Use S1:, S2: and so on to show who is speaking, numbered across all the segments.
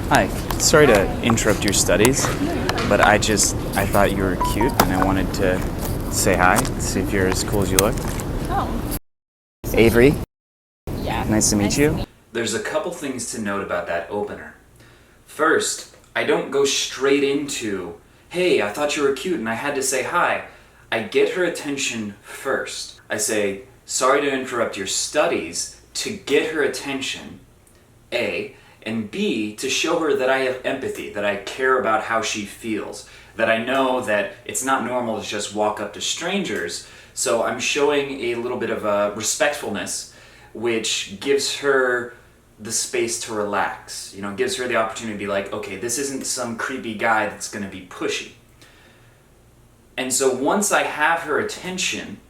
S1: Hi, sorry to interrupt your studies, but I thought you were cute and I wanted to say hi, see if you're as cool as you look.
S2: Oh,
S1: Avery,
S2: yeah.
S1: nice to meet you. There's a couple things to note about that opener. First, I don't go straight into, hey, I thought you were cute and I had to say hi. I get her attention first. I say, sorry to interrupt your studies, to get her attention, A, and B, to show her that I have empathy, that I care about how she feels, that I know that it's not normal to just walk up to strangers, so I'm showing a little bit of a respectfulness, which gives her the space to relax, gives her the opportunity to be like, okay, this isn't some creepy guy that's going to be pushy. And so once I have her attention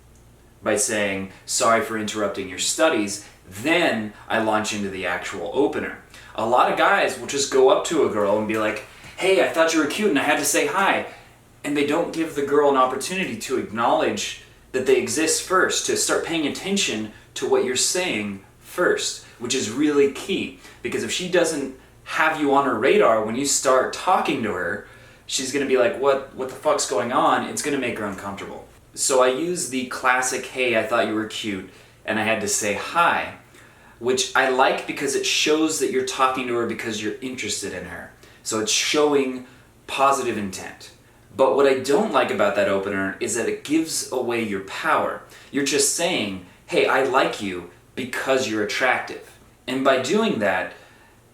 S1: by saying, sorry for interrupting your studies, then I launch into the actual opener. A lot of guys will just go up to a girl and be like, hey, I thought you were cute and I had to say hi. And they don't give the girl an opportunity to acknowledge that they exist first, to start paying attention to what you're saying first, which is really key. Because if she doesn't have you on her radar when you start talking to her, she's going to be like, what the fuck's going on? It's going to make her uncomfortable. So I use the classic, hey, I thought you were cute and I had to say hi, which I like because it shows that you're talking to her because you're interested in her. So it's showing positive intent. But what I don't like about that opener is that it gives away your power. You're just saying, hey, I like you because you're attractive. And by doing that,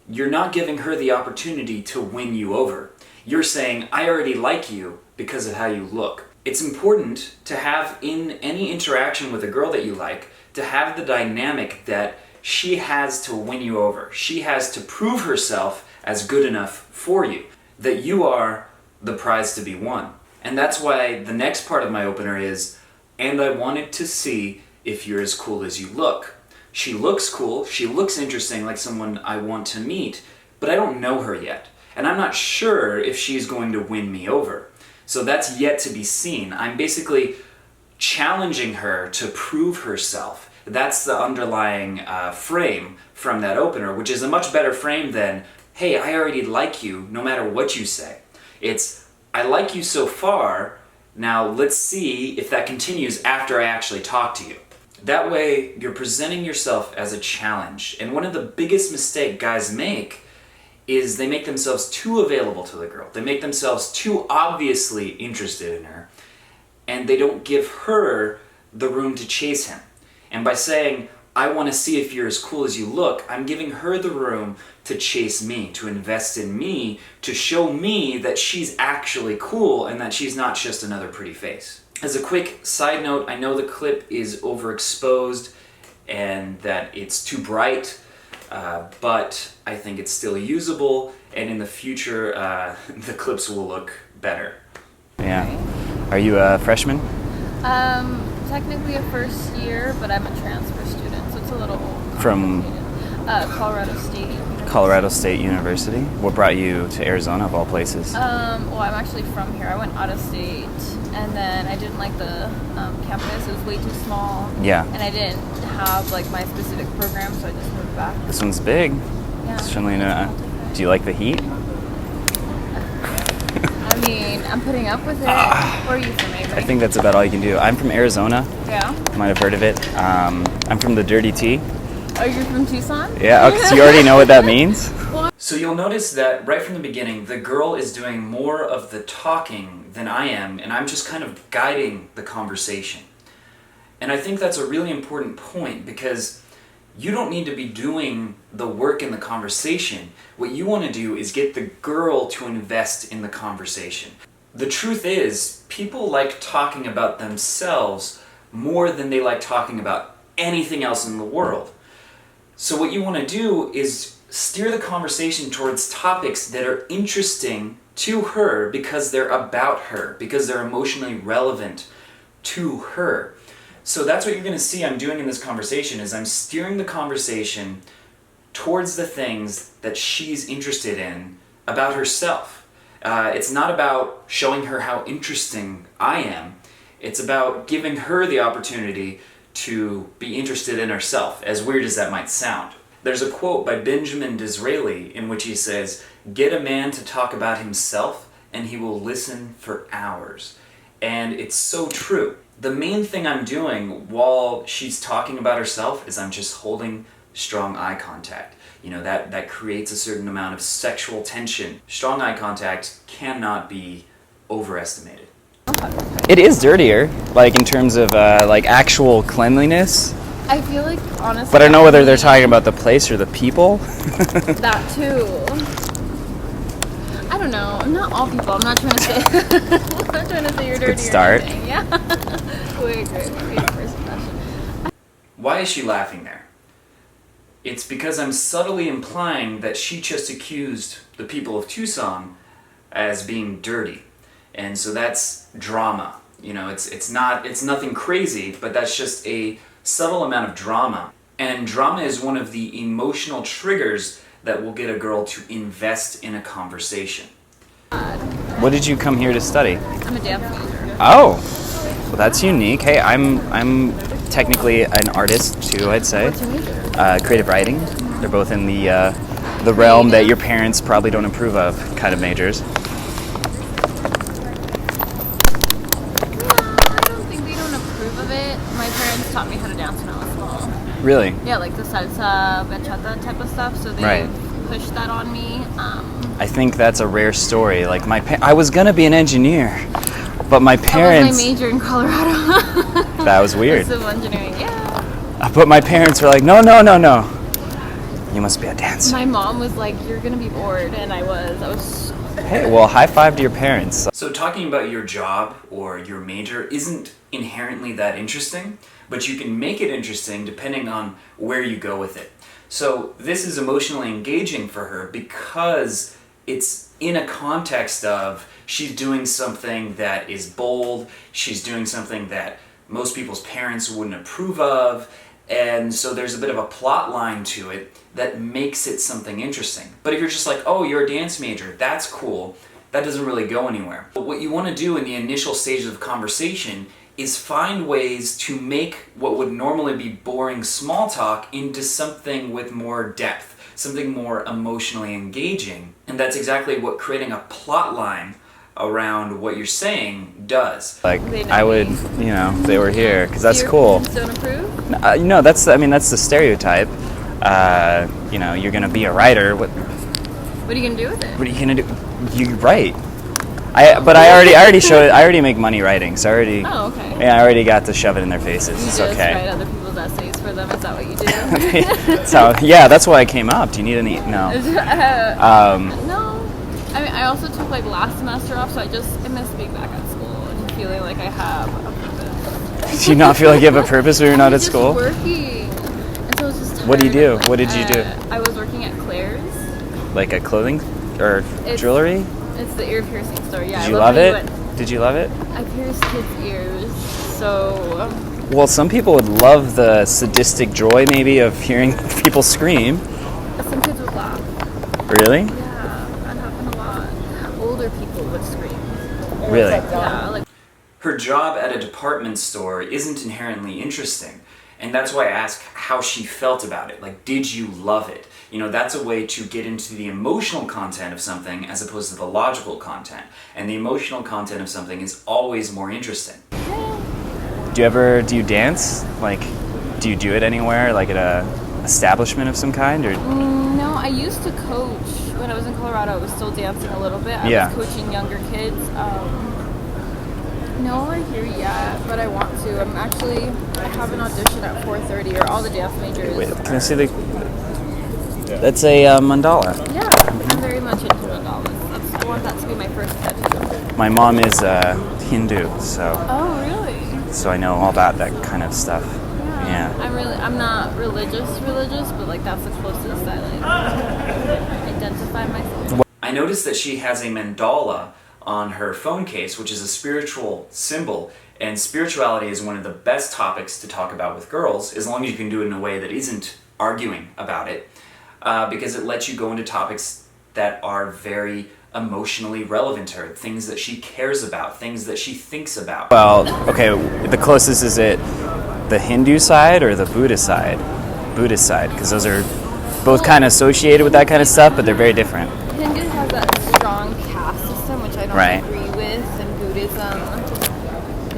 S1: you're not giving her the opportunity to win you over. You're saying, I already like you because of how you look. It's important to have in any interaction with a girl that you like, to have the dynamic that she has to win you over. She has to prove herself as good enough for you, that you are the prize to be won. And that's why the next part of my opener is, and I wanted to see if you're as cool as you look. She looks cool, she looks interesting, like someone I want to meet, but I don't know her yet. And I'm not sure if she's going to win me over. So that's yet to be seen. I'm basically challenging her to prove herself. That's the underlying frame from that opener, which is a much better frame than, hey, I already like you no matter what you say. It's, I like you so far, now let's see if that continues after I actually talk to you. That way, you're presenting yourself as a challenge. And one of the biggest mistakes guys make is they make themselves too available to the girl. They make themselves too obviously interested in her, and they don't give her the room to chase him. And by saying, I want to see if you're as cool as you look, I'm giving her the room to chase me, to invest in me, to show me that she's actually cool and that she's not just another pretty face. As a quick side note, I know the clip is overexposed and that it's too bright, but I think it's still usable, and in the future, the clips will look better. Yeah. Are you a freshman?
S2: Technically a first year, but I'm a transfer student, so it's a little
S1: From
S2: Colorado State University.
S1: Colorado State University? What brought you to Arizona, of all places?
S2: Well, I'm actually from here. I went out of state, and then I didn't like the campus. It was way too small.
S1: Yeah.
S2: And I didn't have like my specific program, so I just moved back.
S1: This one's big.
S2: Yeah.
S1: Certainly not. Do you like the heat?
S2: I mean, I'm putting up with it. Where are you from, Avery?
S1: I think that's about all you can do. I'm from Arizona.
S2: Yeah.
S1: You might have heard of it. I'm from the Dirty T.
S2: Oh, you're from Tucson?
S1: Yeah, okay, so you already know what that means? So you'll notice that right from the beginning, the girl is doing more of the talking than I am, and I'm just kind of guiding the conversation. And I think that's a really important point, because you don't need to be doing the work in the conversation. What you want to do is get the girl to invest in the conversation. The truth is, people like talking about themselves more than they like talking about anything else in the world. So what you want to do is steer the conversation towards topics that are interesting to her because they're about her, because they're emotionally relevant to her. So that's what you're going to see I'm doing in this conversation, is I'm steering the conversation towards the things that she's interested in about herself. It's not about showing her how interesting I am. It's about giving her the opportunity to be interested in herself, as weird as that might sound. There's a quote by Benjamin Disraeli in which he says, "Get a man to talk about himself and he will listen for hours." And it's so true. The main thing I'm doing while she's talking about herself is I'm just holding strong eye contact. You know, that creates a certain amount of sexual tension. Strong eye contact cannot be overestimated.
S3: It is dirtier, like in terms of like actual cleanliness.
S2: I feel like, honestly...
S3: But I don't know whether they're talking about the place or the people.
S2: That too. I don't know. Not all people. I'm not trying to say... I'm not trying to say you're dirty
S3: Good start.
S2: or anything. Yeah. Wait, great. Maybe first impression.
S1: Why is she laughing there? It's because I'm subtly implying that she just accused the people of Tucson as being dirty. And so that's drama. You know, it's nothing crazy, but that's just a subtle amount of drama. And drama is one of the emotional triggers that will get a girl to invest in a conversation.
S3: What did you come here to study?
S2: I'm a dance major.
S3: Oh, well, that's unique. Hey, I'm technically an artist too, I'd say.
S2: What's your major?
S3: Creative writing. They're both in the realm that your parents probably don't approve of kind of majors.
S2: Taught me how to dance when I was small.
S3: Really?
S2: Yeah, like the salsa, bachata type of stuff. So they pushed that on me.
S3: I think that's a rare story. Like I was gonna be an engineer, but my parents.
S2: That was my major in Colorado.
S3: That was weird.
S2: Civil engineering, yeah.
S3: But my parents were like, no. You must be a dancer.
S2: My mom was like, "You're gonna be bored," and I was.
S3: Hey, well, high five to your parents.
S1: So talking about your job or your major isn't inherently that interesting, but you can make it interesting depending on where you go with it. So this is emotionally engaging for her because it's in a context of she's doing something that is bold, she's doing something that most people's parents wouldn't approve of, and so there's a bit of a plot line to it that makes it something interesting. But if you're just like, oh, you're a dance major, that's cool, that doesn't really go anywhere. But what you want to do in the initial stages of conversation is find ways to make what would normally be boring small talk into something with more depth, something more emotionally engaging. And that's exactly what creating a plot line around what you're saying does.
S3: Like, I would, if they were here, because that's cool.
S2: Don't approve?
S3: No, that's the stereotype. You're gonna be a writer. What
S2: are you gonna do with it?
S3: What are you gonna do? You write. I already showed it. I already make money writing, so I already.
S2: Oh, okay.
S3: Yeah, I already got to shove it in their faces.
S2: You
S3: It's
S2: just
S3: okay.
S2: write other people's essays for them. Is that what you do?
S3: So yeah, that's why I came up. Do you need any? No.
S2: No. I mean, I also took last semester off, so I miss being back at school and feeling like I have a purpose.
S3: Do you not feel like you have a purpose when you're not at school?
S2: Working. And so I was just tired.
S3: What do you do? What did you do?
S2: I was working at Claire's.
S3: Like a clothing or jewelry?
S2: It's the ear piercing store. Yeah.
S3: Did you love it? Did you love it?
S2: I pierced kids' ears, so.
S3: Well, some people would love the sadistic joy, maybe, of hearing people scream.
S2: Some kids would laugh.
S3: Really?
S2: Yeah, that happened a lot. Older people would scream.
S3: Really?
S2: Yeah,
S1: Her job at a department store isn't inherently interesting, and that's why I ask how she felt about it. Like, did you love it? That's a way to get into the emotional content of something as opposed to the logical content. And the emotional content of something is always more interesting.
S3: Do you dance? Like, do you do it anywhere? Like at a establishment of some kind? Or?
S2: No, I used to coach. When I was in Colorado, I was still dancing a little bit. I was coaching younger kids. No one here yet, but I want to. I have an audition at 4:30, or all the dance majors.
S3: Wait, can I see the... That's a mandala.
S2: Yeah, I'm very much into mandalas. I want that to be my first tattoo.
S3: My mom is Hindu, so...
S2: Oh, really?
S3: So I know all about that kind of stuff. Yeah.
S2: I'm not religious, but that's the closest I identify myself.
S1: I noticed that she has a mandala on her phone case, which is a spiritual symbol, and spirituality is one of the best topics to talk about with girls, as long as you can do it in a way that isn't arguing about it, because it lets you go into topics that are very emotionally relevant to her, things that she cares about, things that she thinks about.
S3: Well, okay, the closest, is it the Hindu side or the Buddhist side? Buddhist side, because those are both kind of associated with that kind of stuff, but they're very different.
S2: Hindu has that strong caste system, which I don't
S3: Right.
S2: agree with, and Buddhism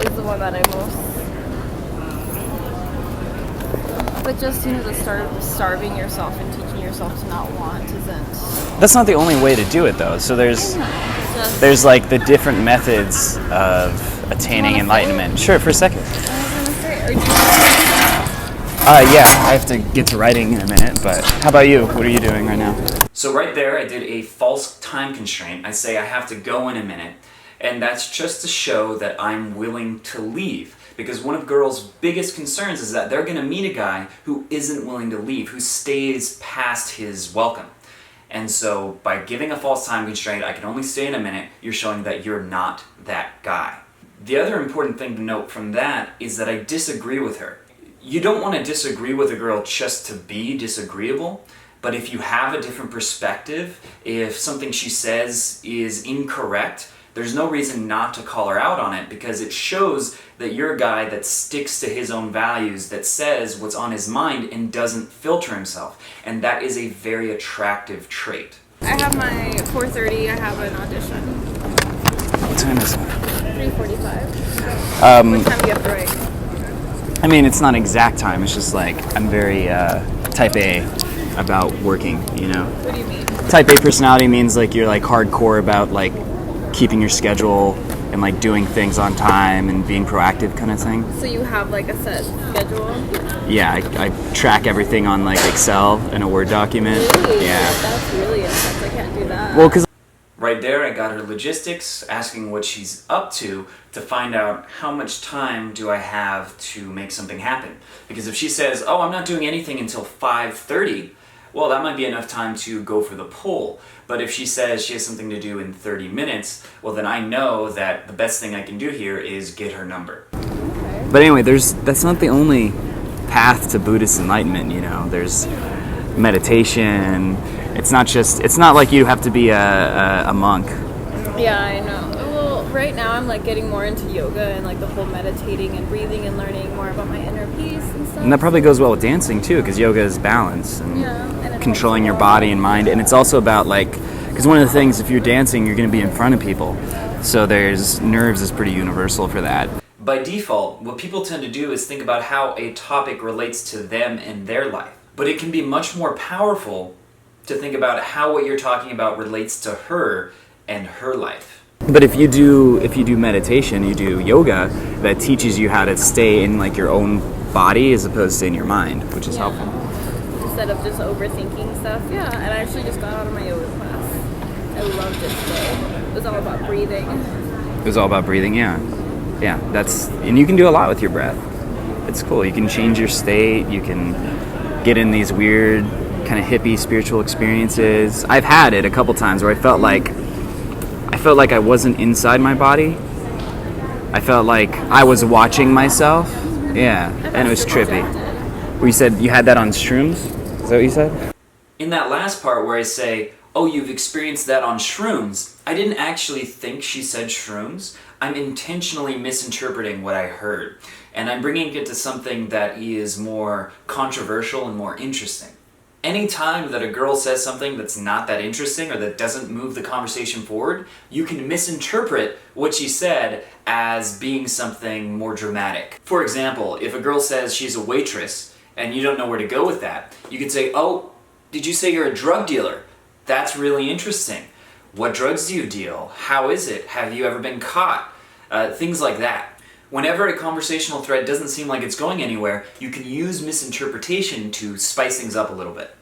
S2: is the one that I most. But just, the start of starving yourself and teaching yourself to not want isn't.
S3: That's not the only way to do it, though. So there's like the different methods of attaining enlightenment. Sure, for a second.
S2: I was gonna say, are you
S3: Yeah, I have to get to writing in a minute, but how about you? What are you doing right now?
S1: So right there, I did a false time constraint. I say I have to go in a minute, and that's just to show that I'm willing to leave. Because one of girls' biggest concerns is that they're going to meet a guy who isn't willing to leave, who stays past his welcome. And so by giving a false time constraint, I can only stay in a minute, you're showing that you're not that guy. The other important thing to note from that is that I disagree with her. You don't want to disagree with a girl just to be disagreeable, but if you have a different perspective, if something she says is incorrect, there's no reason not to call her out on it, because it shows that you're a guy that sticks to his own values, that says what's on his mind and doesn't filter himself. And that is a very attractive trait.
S2: I have my 4:30. I have an audition.
S3: What time is it?
S2: 3:45. What time do you have to write?
S3: I mean, it's not exact time. It's just like I'm very type A about working,
S2: What do you mean?
S3: Type A personality means like you're like hardcore about like keeping your schedule and like doing things on time and being proactive kind of thing.
S2: So you have like a set schedule?
S3: Yeah, I track everything on like Excel in a Word document.
S2: Really?
S3: Yeah.
S2: That's really intense. I can't do that.
S3: Well, because
S1: Right there, I got her logistics, asking what she's up to find out how much time do I have to make something happen. Because if she says, oh, I'm not doing anything until 5:30, well, that might be enough time to go for the poll. But if she says she has something to do in 30 minutes, well, then I know that the best thing I can do here is get her number.
S2: Okay.
S3: But anyway, that's not the only path to Buddhist enlightenment, There's meditation. It's not like you have to be a monk.
S2: Yeah, I know. Well, right now I'm like getting more into yoga and like the whole meditating and breathing and learning more about my inner peace and stuff.
S3: And that probably goes well with dancing too, because yoga is balance and
S2: and
S3: controlling your body and mind. And it's also about because one of the things, if you're dancing, you're going to be in front of people. So there's nerves is pretty universal for that.
S1: By default, what people tend to do is think about how a topic relates to them and their life. But it can be much more powerful to think about how what you're talking about relates to her and her life.
S3: But if you do meditation, you do yoga, that teaches you how to stay in like your own body as opposed to in your mind, which is helpful.
S2: Instead of just overthinking stuff. Yeah, and I actually just got out of my yoga class. I loved it today. It was all about breathing.
S3: It was all about breathing, yeah. Yeah, and you can do a lot with your breath. It's cool. You can change your state, you can get in these weird kind of hippie spiritual experiences. I've had it a couple times where I felt like I wasn't inside my body. I felt like I was watching myself. Yeah, and it was trippy. Where you said you had that on shrooms? Is that what you said?
S1: In that last part where I say, oh, you've experienced that on shrooms, I didn't actually think she said shrooms. I'm intentionally misinterpreting what I heard. And I'm bringing it to something that is more controversial and more interesting. Anytime that a girl says something that's not that interesting or that doesn't move the conversation forward, you can misinterpret what she said as being something more dramatic. For example, if a girl says she's a waitress and you don't know where to go with that, you could say, oh, did you say you're a drug dealer? That's really interesting. What drugs do you deal? How is it? Have you ever been caught? Things like that. Whenever a conversational thread doesn't seem like it's going anywhere, you can use misinterpretation to spice things up a little bit.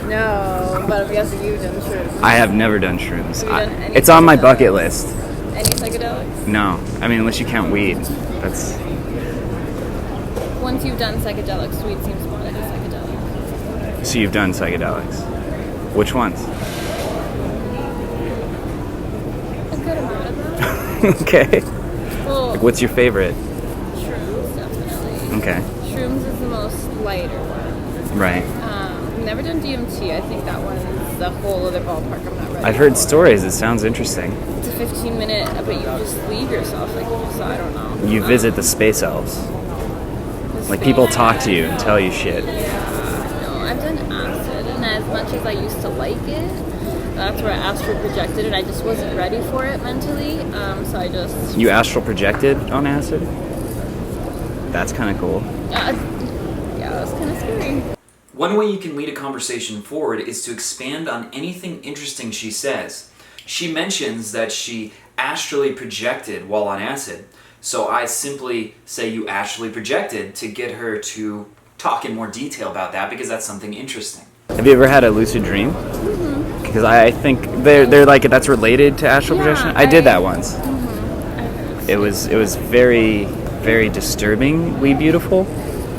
S2: No, but yes, you've done shrooms.
S3: I have never done shrooms.
S2: Have you done any
S3: It's on my
S2: psychedelics?
S3: bucket list.
S2: Any psychedelics?
S3: No, I mean unless you count weed. That's
S2: Once you've done psychedelics, weed seems more like a psychedelic.
S3: so you've done psychedelics. Which ones?
S2: A good amount of them.
S3: Okay.
S2: Well,
S3: What's your favorite?
S2: shrooms, definitely.
S3: Okay.
S2: Shrooms is the most lighter one.
S3: Right.
S2: I've never done DMT. I think that one is a whole other ballpark. I'm not ready.
S3: I've heard
S2: for.
S3: stories. It sounds interesting.
S2: It's a 15-minute, but you just leave yourself. So I don't know.
S3: You visit the space elves. Like people talk to you and tell you shit.
S2: No, I've done acid. as much as I used to like it, that's where I astral projected it. I just wasn't ready for it mentally, so I just...
S3: You astral projected on acid? That's kind of cool.
S2: Yeah, that was kind of scary.
S1: One way you can lead a conversation forward is to expand on anything interesting she says. She mentions that she astrally projected while on acid, so I simply say you astrally projected to get her to talk in more detail about that because that's something interesting.
S3: Have you ever had a lucid dream? Mm-hmm. Because I think they're like, that's related to astral projection. I did that once. Mm-hmm. It was very, very disturbingly beautiful.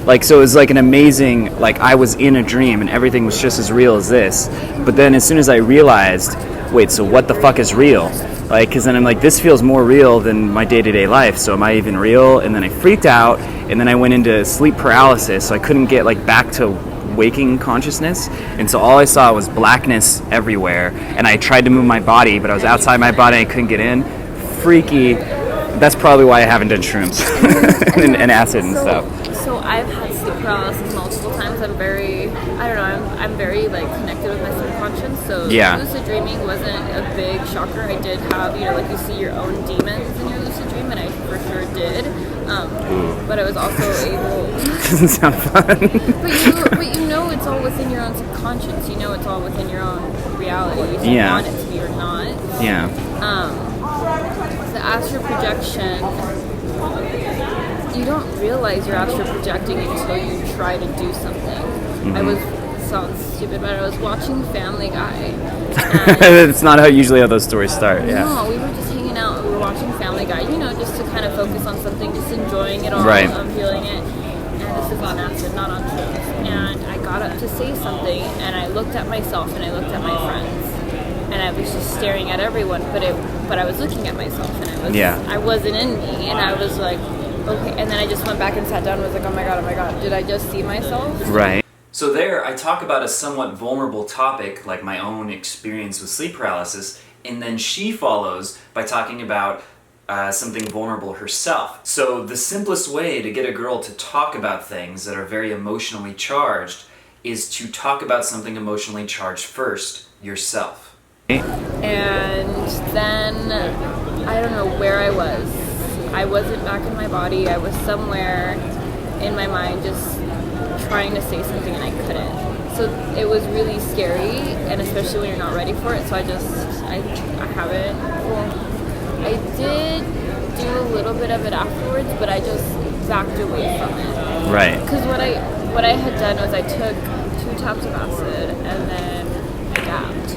S3: Like, so it was like an amazing, like I was in a dream and everything was just as real as this. But then as soon as I realized, wait, so what the fuck is real? Like, because then I'm like, this feels more real than my day-to-day life, so am I even real? And then I freaked out, and then I went into sleep paralysis, so I couldn't get like back to waking consciousness, and so all I saw was blackness everywhere, and I tried to move my body, but I was outside my body, I couldn't get in. Freaky. That's probably why I haven't done shrooms and acid and stuff.
S2: So I've had sleep paralysis multiple times. I'm very like connected with my subconscious. So lucid dreaming wasn't a big shocker. I did have, like you see your own demons in your lucid dream, and I for sure did. But I was also able.
S3: Doesn't sound fun.
S2: but it's all within your own subconscious. It's all within your own reality. If you want it to be or not.
S3: Yeah.
S2: The astral projection, you don't realize you're astral projecting until you try to do something. Mm-hmm. Sounds stupid, but I was watching Family Guy.
S3: It's not usually how those stories start. Yeah.
S2: No, we were just hanging out. We were watching Family Guy, just to kind of focus on something, just enjoying it all,
S3: right.
S2: Feeling it. And this is on acid, not on shrooms. And I got up to say something, and I looked at myself, and I looked at my friends. And I was just staring at everyone, but I was looking at myself, and I wasn't in me, and I was like, okay. And then I just went back and sat down and was like, oh my god, did I just see myself?
S3: Right.
S1: So there, I talk about a somewhat vulnerable topic, like my own experience with sleep paralysis, and then she follows by talking about something vulnerable herself. So the simplest way to get a girl to talk about things that are very emotionally charged is to talk about something emotionally charged first, yourself.
S2: And then, I don't know where I was. I wasn't back in my body. I was somewhere in my mind just trying to say something and I couldn't. So it was really scary, and especially when you're not ready for it. So I haven't. Well, I did do a little bit of it afterwards, but I just backed away from it.
S3: Right.
S2: Because what I had done was I took 2 taps of acid and then I dabbed.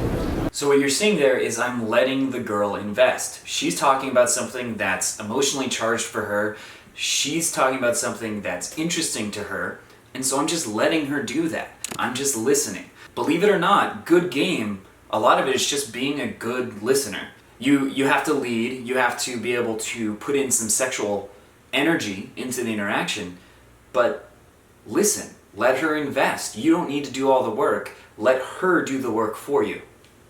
S1: So what you're seeing there is I'm letting the girl invest. She's talking about something that's emotionally charged for her. She's talking about something that's interesting to her. And so I'm just letting her do that. I'm just listening. Believe it or not, good game, a lot of it is just being a good listener. You have to lead. You have to be able to put in some sexual energy into the interaction. But listen. Let her invest. You don't need to do all the work. Let her do the work for you.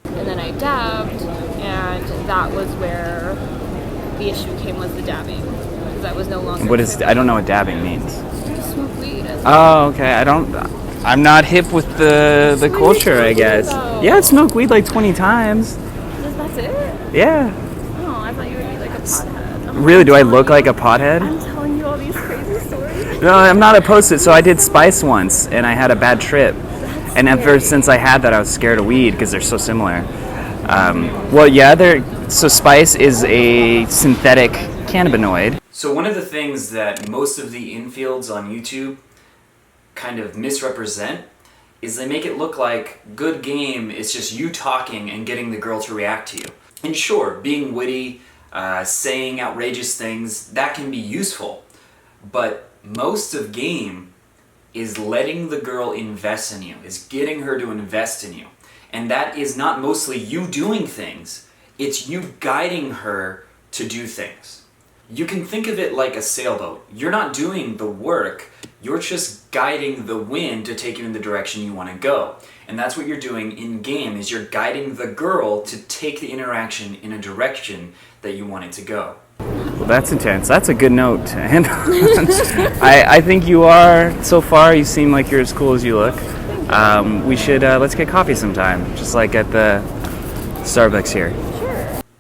S2: And then I dabbed, and that was where the issue came, was the dabbing. Because I was no longer...
S3: I don't know what dabbing means.
S2: You smoke weed.
S3: Oh, okay. I'm not hip with the culture, I guess.
S2: Though.
S3: Yeah, I smoked weed like 20 times.
S2: That's it?
S3: Yeah.
S2: Oh, I thought you would be like a pothead.
S3: Really? Do I look like a pothead?
S2: I'm telling you all these crazy stories.
S3: No, I'm not opposed to it. So I did spice once, and I had a bad trip. And ever since I had that, I was scared of weed because they're so similar. So spice is a synthetic cannabinoid.
S1: So one of the things that most of the infields on YouTube kind of misrepresent is they make it look like good game is just you talking and getting the girl to react to you. And sure, being witty, saying outrageous things, that can be useful. But most of game is letting the girl invest in you, is getting her to invest in you. And that is not mostly you doing things, it's you guiding her to do things. You can think of it like a sailboat. You're not doing the work, you're just guiding the wind to take you in the direction you want to go. And that's what you're doing in game, is you're guiding the girl to take the interaction in a direction that you want it to go.
S3: Well, that's intense. That's a good note to end on. I think you are, so far, you seem like you're as cool as you look. we should let's get coffee sometime, just like at the Starbucks here.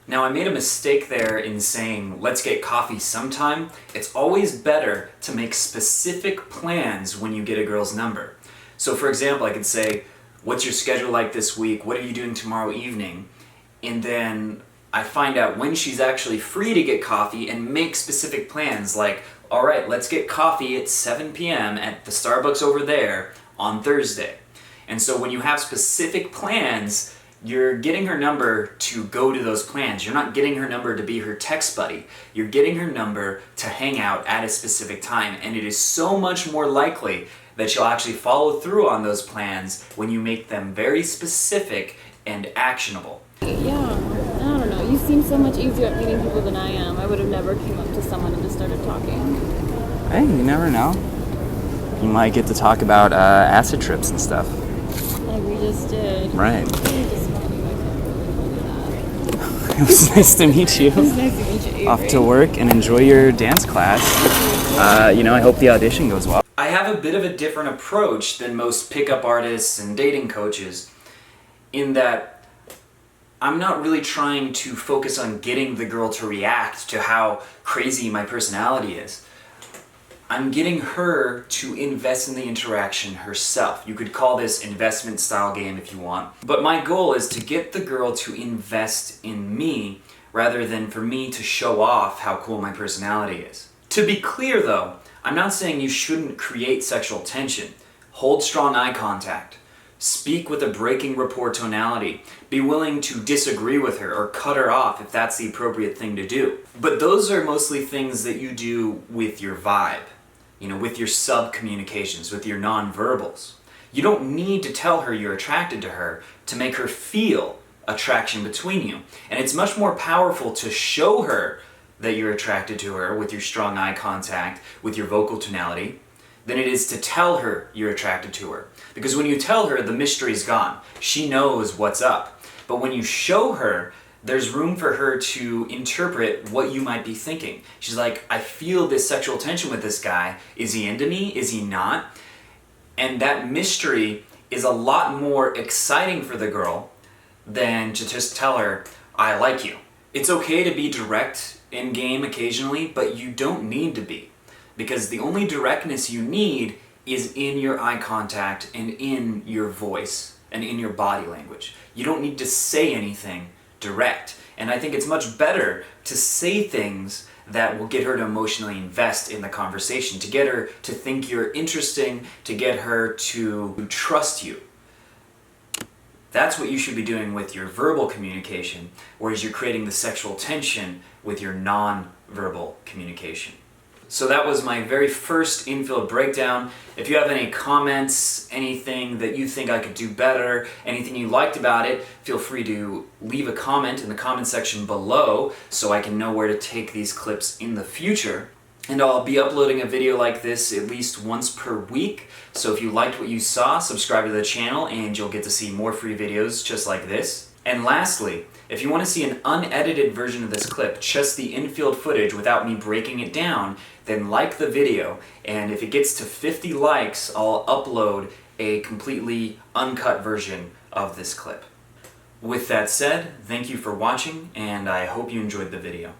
S1: Now, I made a mistake there in saying, let's get coffee sometime. It's always better to make specific plans when you get a girl's number. So for example, I could say, what's your schedule like this week? What are you doing tomorrow evening? And then I find out when she's actually free to get coffee and make specific plans like, all right, let's get coffee at 7 p.m. at the Starbucks over there on Thursday. And so when you have specific plans, you're getting her number to go to those plans. You're not getting her number to be her text buddy. You're getting her number to hang out at a specific time. And it is so much more likely that she'll actually follow through on those plans when you make them very specific and actionable.
S2: Yeah, I don't know. You seem so much easier at meeting people than I am. I would have never came up to someone and just started talking.
S3: Hey, you never know. You might get to talk about acid trips and stuff.
S2: Like we just did.
S3: Right.
S2: It
S3: It was nice to meet you.
S2: was nice to meet you, Avery.
S3: Off to work and enjoy your dance class. I hope the audition goes well.
S1: I have a bit of a different approach than most pickup artists and dating coaches in that I'm not really trying to focus on getting the girl to react to how crazy my personality is. I'm getting her to invest in the interaction herself. You could call this investment style game if you want. But my goal is to get the girl to invest in me rather than for me to show off how cool my personality is. To be clear though, I'm not saying you shouldn't create sexual tension. Hold strong eye contact. Speak with a breaking rapport tonality. Be willing to disagree with her or cut her off if that's the appropriate thing to do. But those are mostly things that you do with your vibe. With your sub-communications, with your non-verbals. You don't need to tell her you're attracted to her to make her feel attraction between you. And it's much more powerful to show her that you're attracted to her with your strong eye contact, with your vocal tonality, than it is to tell her you're attracted to her. Because when you tell her, the mystery's gone. She knows what's up. But when you show her, there's room for her to interpret what you might be thinking. She's like, I feel this sexual tension with this guy. Is he into me? Is he not? And that mystery is a lot more exciting for the girl than to just tell her, I like you. It's okay to be direct in game occasionally, but you don't need to be. Because the only directness you need is in your eye contact and in your voice and in your body language. You don't need to say anything direct. And I think it's much better to say things that will get her to emotionally invest in the conversation, to get her to think you're interesting, to get her to trust you. That's what you should be doing with your verbal communication, whereas you're creating the sexual tension with your non-verbal communication. So that was my very first Infield breakdown. If you have any comments, anything that you think I could do better, anything you liked about it, feel free to leave a comment in the comment section below so I can know where to take these clips in the future. And I'll be uploading a video like this at least once per week. So if you liked what you saw, subscribe to the channel and you'll get to see more free videos just like this. And lastly, if you want to see an unedited version of this clip, just the infield footage without me breaking it down, then like the video, and if it gets to 50 likes, I'll upload a completely uncut version of this clip. With that said, thank you for watching, and I hope you enjoyed the video.